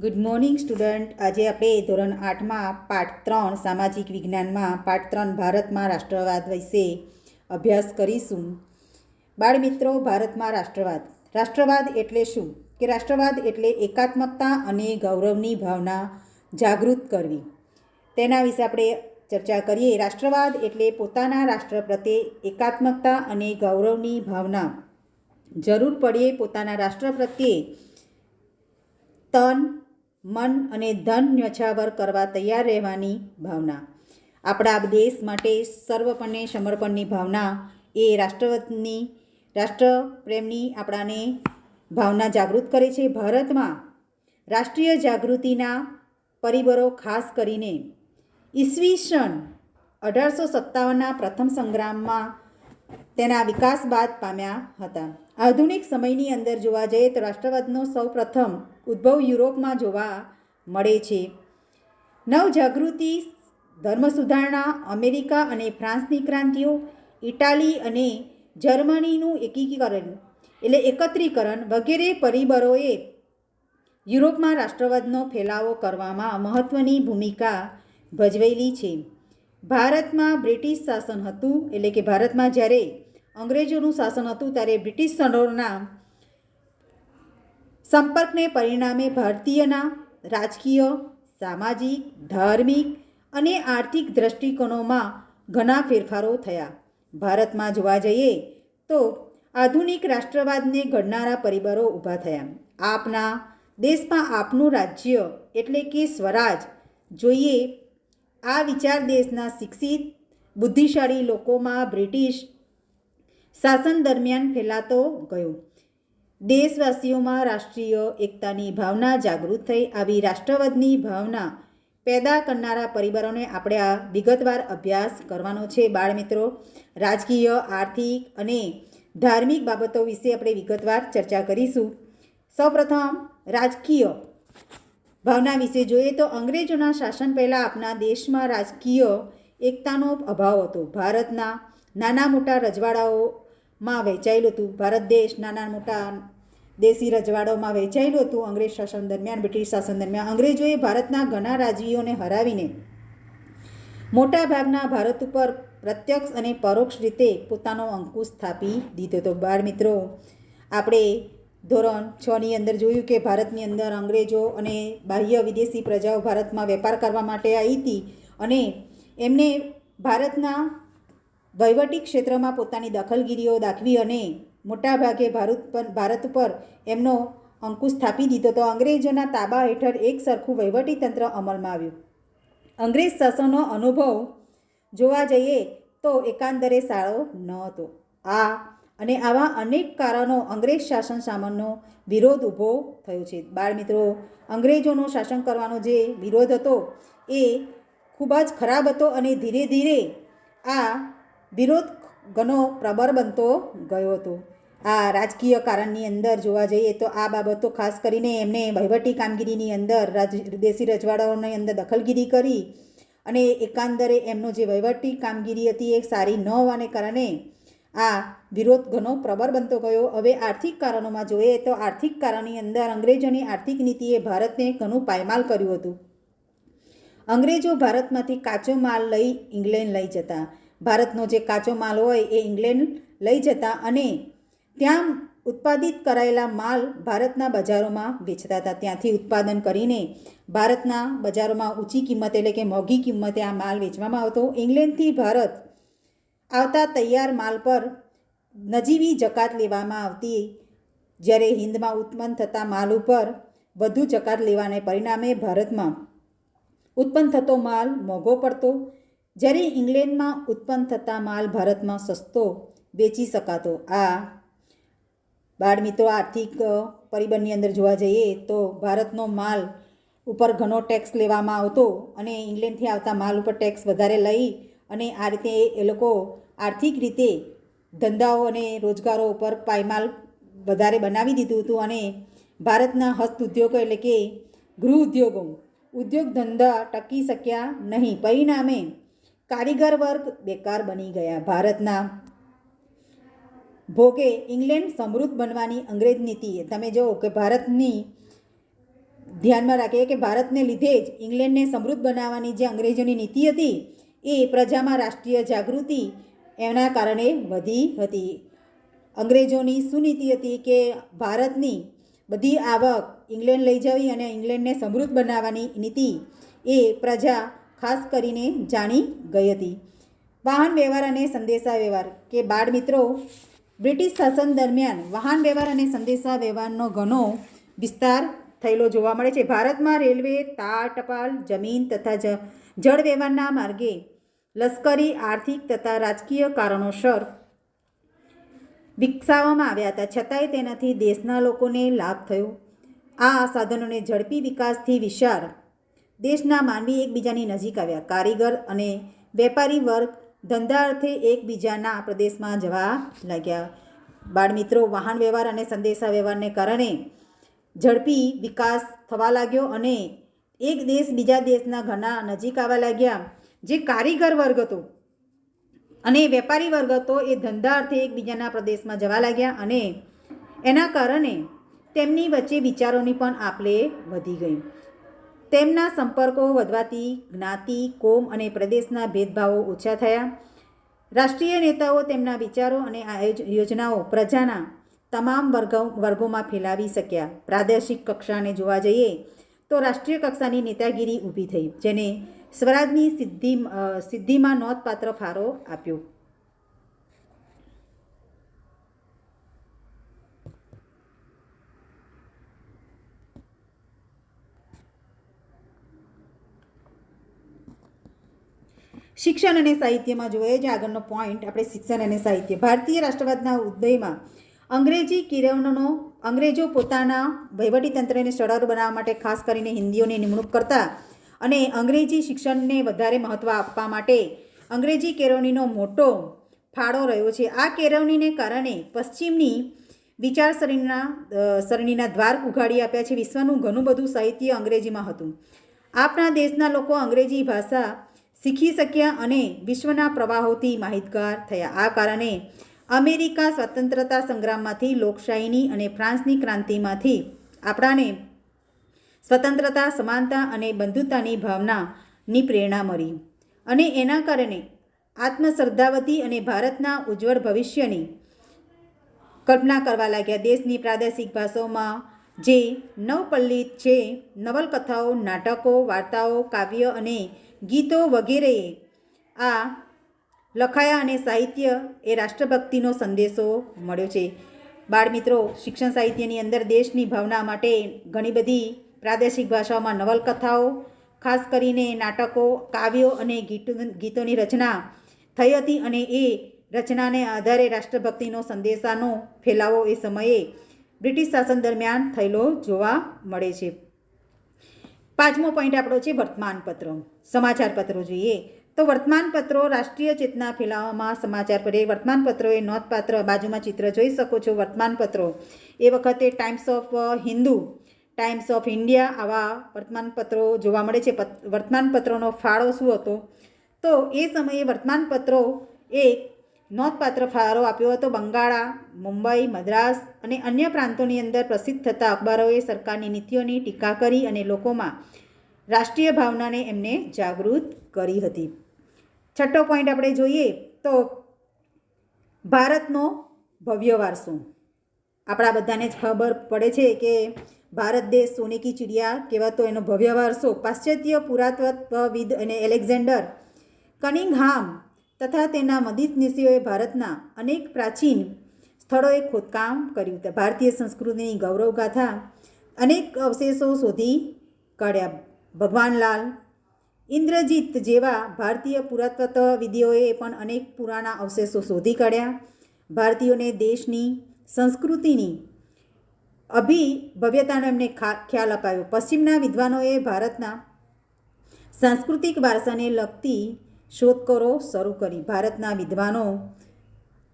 Good morning student. આજે આપણે ધોરણ 8માં પાઠ 3 સામાજિક વિજ્ઞાનમાં પાઠ 3 ભારતમાં રાષ્ટ્રવાદ વિશે અભ્યાસ કરીશું. બાળ મિત્રો, ભારતમાં રાષ્ટ્રવાદ એટલે શું? કે રાષ્ટ્રવાદ એટલે એકાત્મકતા અને ગૌરવની ભાવના જાગૃત કરવી. તેના વિશે આપણે ચર્ચા કરીએ. રાષ્ટ્રવાદ એટલે પોતાના રાષ્ટ્ર પ્રત્યે એકાત્મકતા અને ગૌરવની ભાવના. જરૂર પડે પોતાના રાષ્ટ્ર પ્રત્યે તન, મન અને ધન ન્યોછાવર કરવા તૈયાર રહેવાની ભાવના. આપણા દેશ માટે સર્વપણે સમર્પણની ભાવના એ રાષ્ટ્રપ્રેમની આપણાને ભાવના જાગૃત કરે છે. ભારતમાં રાષ્ટ્રીય જાગૃતિના પરિબળો ખાસ કરીને ઈસવીસન 1857ના પ્રથમ સંગ્રામમાં તેના વિકાસ બાદ પામ્યા હતા. આધુનિક સમયની અંદર જોવા જઈએ તો રાષ્ટ્રવાદનો સૌ પ્રથમ ઉદ્ભવ યુરોપમાં જોવા મળે છે. નવજાગૃતિ, ધર્મ સુધારણા, અમેરિકા અને ફ્રાન્સની ક્રાંતિઓ, ઇટાલી અને જર્મનીનું એકત્રીકરણ વગેરે પરિબળોએ યુરોપમાં રાષ્ટ્રવાદનો ફેલાવો કરવામાં મહત્ત્વની ભૂમિકા ભજવેલી છે. ભારતમાં બ્રિટિશ શાસન હતું, એટલે કે ભારતમાં જ્યારે અંગ્રેજોનું શાસન હતું ત્યારે બ્રિટિશરોના સંપર્કને પરિણામે ભારતીયના રાજકીય, સામાજિક, ધાર્મિક અને આર્થિક દૃષ્ટિકોણોમાં ઘણા ફેરફારો થયા. ભારતમાં જોવા જઈએ તો આધુનિક રાષ્ટ્રવાદને ઘડનારા પરિબળો ઊભા થયા. આપના દેશમાં આપનું રાજ્ય એટલે કે સ્વરાજ જોઈએ. આ વિચાર દેશના શિક્ષિત, બુદ્ધિશાળી લોકોમાં બ્રિટિશ શાસન દરમિયાન ફેલાતો ગયો. દેશવાસીઓમાં રાષ્ટ્રીય એકતાની ભાવના જાગૃત થઈ. આવી રાષ્ટ્રવાદની ભાવના પેદા કરનારા પરિબળોને આપણે આ વિગતવાર અભ્યાસ કરવાનો છે. બાળ મિત્રો, રાજકીય, આર્થિક અને ધાર્મિક બાબતો વિશે આપણે વિગતવાર ચર્ચા કરીશું. સૌપ્રથમ રાજકીય ભાવના વિશે જોઈએ તો અંગ્રેજોના શાસન પહેલાં આપણા દેશમાં રાજકીય એકતાનો અભાવ હતો. ભારતના નાના મોટા રજવાડાઓમાં વહેંચાયેલું હતું. ભારત દેશ નાના મોટા દેશી રજવાડાઓમાં વહેંચાયેલું હતું. અંગ્રેજ શાસન દરમિયાન, બ્રિટિશ શાસન દરમિયાન અંગ્રેજોએ ભારતના ઘણા રાજવીઓને હરાવીને મોટાભાગના ભારત ઉપર પ્રત્યક્ષ અને પરોક્ષ રીતે પોતાનો અંકુશ સ્થાપી દીધો હતો. બાળ મિત્રો, આપણે ધોરણ 6ની અંદર જોયું કે ભારતની અંદર અંગ્રેજો અને બાહ્ય વિદેશી પ્રજાઓ ભારતમાં વેપાર કરવા માટે આવી હતી અને એમને ભારતના વહીવટી ક્ષેત્રમાં પોતાની દખલગીરીઓ દાખવી અને મોટાભાગે ભારત ઉપર એમનો અંકુશ સ્થાપી દીધો તો અંગ્રેજોના તાબા હેઠળ એક સરખું વહીવટી તંત્ર અમલમાં આવ્યું. અંગ્રેજ શાસનનો અનુભવ જોવા જઈએ તો એકાંતરે સારો ન હતો. આવા અનેક કારણો અંગ્રેજ શાસન સામેનો વિરોધ ઊભો થયો છે. બાળ મિત્રો, અંગ્રેજોનો શાસન કરવાનો જે વિરોધ હતો એ ખૂબ જ ખરાબ હતો અને ધીરે ધીરે આ વિરોધ ઘણો પ્રબળ બનતો ગયો હતો. આ રાજકીય કારણની અંદર જોવા જઈએ તો આ બાબતો ખાસ કરીને એમને વહીવટી કામગીરીની અંદર દેશી રજવાડાઓની અંદર દખલગીરી કરી અને એકાંતરે એમનો જે વહીવટી કામગીરી હતી એ સારી ન હોવાને કારણે આ વિરોધ ઘણો પ્રબળ બનતો ગયો. હવે આર્થિક કારણોમાં જોઈએ તો આર્થિક કારણની અંદર અંગ્રેજોની આર્થિક નીતિએ ભારતને ઘણું પાયમાલ કર્યું હતું. અંગ્રેજો ભારતમાંથી કાચો માલ લઈ ઇંગ્લેન્ડ લઈ જતા. ભારતનો જે કાચો માલ હોય એ ઇંગ્લેન્ડ લઈ જતા અને ત્યાં ઉત્પાદિત કરાયેલા માલ ભારતના બજારોમાં વેચતા હતા. ત્યાંથી ઉત્પાદન કરીને ભારતના બજારોમાં ઊંચી કિંમતે એટલે કે મોંઘી કિંમતે આ માલ વેચવામાં આવતો. ઇંગ્લેન્ડથી ભારત આવતા તૈયાર માલ પર નજીવી જકાત લેવામાં આવતી, જ્યારે હિન્દમાં ઉત્પન્ન થતા માલ ઉપર વધુ જકાત લેવાને પરિણામે ભારતમાં ઉત્પન્ન થતો માલ મોંઘો પડતો, જ્યારે ઇંગ્લેન્ડમાં ઉત્પન્ન થતા માલ ભારતમાં સસ્તો વેચી શકાતો. આ બાળ મિત્રો, આર્થિક પરિબળની અંદર જોવા જઈએ તો ભારતનો માલ ઉપર ઘણો ટેક્સ લેવામાં આવતો અને ઇંગ્લેન્ડથી આવતા માલ ઉપર ટેક્સ વધારે લઈ અને આ રીતે એ લોકો આર્થિક રીતે ધંધાઓ અને રોજગારો ઉપર પાયમાલ વધારે બનાવી દીધું હતું અને ભારતના હસ્ત ઉદ્યોગો એટલે કે ગૃહ ઉદ્યોગ ધંધા ટકી શક્યા નહીં. પરિણામે કારીગર વર્ગ બેકાર બની ગયા. ભારતના ભોગે ઇંગ્લેન્ડ સમૃદ્ધ બનવાની અંગ્રેજ નીતિએ તમે જુઓ કે ભારતની ધ્યાનમાં રાખીએ કે ભારતને લીધે જ ઇંગ્લેન્ડને સમૃદ્ધ બનાવવાની જે અંગ્રેજોની નીતિ હતી એ પ્રજામાં રાષ્ટ્રીય જાગૃતિ એના કારણે વધી હતી. અંગ્રેજોની શું નીતિ હતી કે ભારતની બધી આવક ઇંગ્લેન્ડ લઈ જવી અને ઇંગ્લેન્ડને સમૃદ્ધ બનાવવાની નીતિ એ પ્રજા ખાસ કરીને જાણી ગઈ હતી. વાહન વ્યવહાર અને સંદેશા વ્યવહાર કે બાળ મિત્રો, બ્રિટિશ શાસન દરમિયાન વાહન વ્યવહાર અને સંદેશા વ્યવહારનો ઘણો વિસ્તાર થયેલો જોવા મળે છે. ભારતમાં રેલવે, તાર, ટપાલ, જમીન તથા જળ વ્યવહારના માર્ગે લશ્કરી, આર્થિક તથા રાજકીય કારણોસર વિકસાવવામાં આવ્યા હતા, છતાંય તેનાથી દેશના લોકોને લાભ થયો. આ સાધનોને ઝડપી વિકાસથી વિશાળ દેશના માનવી એકબીજાની નજીક આવ્યા. કારીગર અને વેપારી વર્ગ ધંધા અર્થે એકબીજાના પ્રદેશમાં જવા લાગ્યા. બાળ મિત્રો, વાહન વ્યવહાર અને સંદેશા વ્યવહારને કારણે ઝડપી વિકાસ થવા લાગ્યો અને એક દેશ બીજા દેશના ઘણા નજીક આવવા લાગ્યા. જે કારીગર વર્ગ હતો અને વેપારી વર્ગ હતો એ ધંધા અર્થે એકબીજાના પ્રદેશમાં જવા લાગ્યા અને એના કારણે તેમની વચ્ચે વિચારોની પણ આપલે વધી ગઈ. તેમના સંપર્કો વધવાથી જ્ઞાતિ, કોમ અને પ્રદેશના ભેદભાવો ઓછા થયા. રાષ્ટ્રીય નેતાઓ તેમના વિચારો અને યોજનાઓ પ્રજાના તમામ વર્ગોમાં ફેલાવી શક્યા. પ્રાદેશિક કક્ષાને જોવા જઈએ તો રાષ્ટ્રીય કક્ષાની નેતાગીરી ઊભી થઈ, જેને સ્વરાજની સિદ્ધિમાં નોંધપાત્ર ફાળો આપ્યો. શિક્ષણ અને સાહિત્યમાં જોઈએ છે આગળનો પોઈન્ટ આપણે શિક્ષણ અને સાહિત્ય. ભારતીય રાષ્ટ્રવાદના ઉદયમાં અંગ્રેજી અંગ્રેજો પોતાના વહીવટીતંત્રને સરળ બનાવવા માટે ખાસ કરીને હિન્દીઓની નિમણૂક કરતા અને અંગ્રેજી શિક્ષણને વધારે મહત્ત્વ આપવા માટે અંગ્રેજી કેળવણીનો મોટો ફાળો રહ્યો છે. આ કેળવણીને કારણે પશ્ચિમની વિચારસરણીના દ્વાર ઉઘાડી આપ્યા છે. વિશ્વનું ઘણું બધું સાહિત્ય અંગ્રેજીમાં હતું. આપણા દેશના લોકો અંગ્રેજી ભાષા શીખી શક્યા અને વિશ્વના પ્રવાહોથી માહિતગાર થયા. આ કારણે અમેરિકા સ્વતંત્રતા સંગ્રામમાંથી, લોકશાહીની અને ફ્રાન્સની ક્રાંતિમાંથી આપણાને સ્વતંત્રતા, સમાનતા અને બંધુતાની ભાવનાની પ્રેરણા મળી અને એના કારણે આત્મશ્રદ્ધાવતી અને ભારતના ઉજ્જવળ ભવિષ્યની કલ્પના કરવા લાગ્યા. દેશની પ્રાદેશિક ભાષાઓમાં જે નવપલ્લિત છે નવલકથાઓ, નાટકો, વાર્તાઓ, કાવ્ય અને ગીતો વગેરે આ લખાયા અને સાહિત્ય એ રાષ્ટ્રભક્તિનો સંદેશો મળ્યો છે. બાળ મિત્રો, શિક્ષણ સાહિત્યની અંદર દેશની ભાવના માટે ઘણી બધી પ્રાદેશિક ભાષાઓમાં નવલકથાઓ, ખાસ કરીને નાટકો, કાવ્યો અને ગીતોની રચના થઈ હતી અને એ રચનાને આધારે રાષ્ટ્રભક્તિનો સંદેશાનો ફેલાવો એ સમયે બ્રિટિશ શાસન દરમિયાન થયેલો જોવા મળે છે. પાંચમો પોઈન્ટ આપણો છે વર્તમાનપત્રો. સમાચાર પત્રો જોઈએ તો વર્તમાનપત્રો રાષ્ટ્રીય ચેતના ફેલાવવામાં સમાચાર પત્ર. વર્તમાનપત્રો એ નોંધપાત્ર, બાજુમાં ચિત્ર જોઈ શકો છો વર્તમાનપત્રો. એ વખતે times of Hindu, times of India આવા વર્તમાનપત્રો જોવા મળે છે. વર્તમાનપત્રોનો ફાળો શું હતો તો એ સમયે વર્તમાનપત્રો એક નોંધપાત્ર ફાળો આપ્યો હતો. બંગાળા, મુંબઈ, મદ્રાસ અને અન્ય પ્રાંતોની અંદર પ્રસિદ્ધ થતા અખબારોએ સરકારની નીતિઓની ટીકા કરી અને લોકોમાં રાષ્ટ્રીય ભાવનાને એમને જાગૃત કરી હતી. છઠ્ઠો પોઈન્ટ આપણે જોઈએ તો ભારતનો ભવ્ય વારસો. આપણા બધાને જ ખબર પડે છે કે ભારત દેશ સોને કી ચિડિયા કહેવાતો એનો ભવ્ય વારસો પાશ્ચાત્ય પુરાતત્વવિદ અને એલેક્ઝાન્ડર કનિંઘહામ તથા તેના મદદનીશોએ ભારતના અનેક પ્રાચીન સ્થળોએ ખોદકામ કર્યું હતા. ભારતીય સંસ્કૃતિની ગૌરવગાથા અનેક અવશેષો શોધી કાઢ્યા. ભગવાનલાલ ઇન્દ્રજીત જેવા ભારતીય પુરાતત્વવિદોએ પણ અનેક પુરાણા અવશેષો શોધી કાઢ્યા. ભારતીયોને દેશની સંસ્કૃતિની ભવ્યતાનો એમને ખ્યાલ અપાયો. પશ્ચિમના વિદ્વાનોએ ભારતના સાંસ્કૃતિક વારસાને લગતી શોધખોળો શરૂ કરી. ભારતના વિદ્વાનો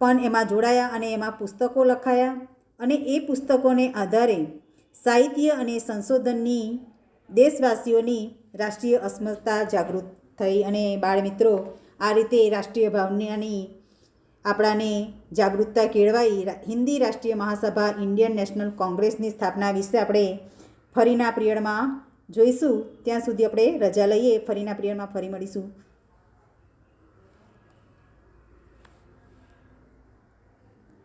પણ એમાં જોડાયા અને એમાં પુસ્તકો લખાયા અને એ પુસ્તકોને આધારે સાહિત્ય અને સંશોધનની દેશવાસીઓની રાષ્ટ્રીય અસ્મિતા જાગૃત થઈ. અને બાળ મિત્રો, આ રીતે રાષ્ટ્રીય ભાવનાની આપણાને જાગૃતતા કેળવાઈ. હિન્દી રાષ્ટ્રીય મહાસભા, ઇન્ડિયન નેશનલ કોંગ્રેસની સ્થાપના વિશે આપણે ફરીના પિરિયડમાં જોઈશું. ત્યાં સુધી આપણે રજા લઈએ. ફરીના પિરિયડમાં ફરી મળીશું.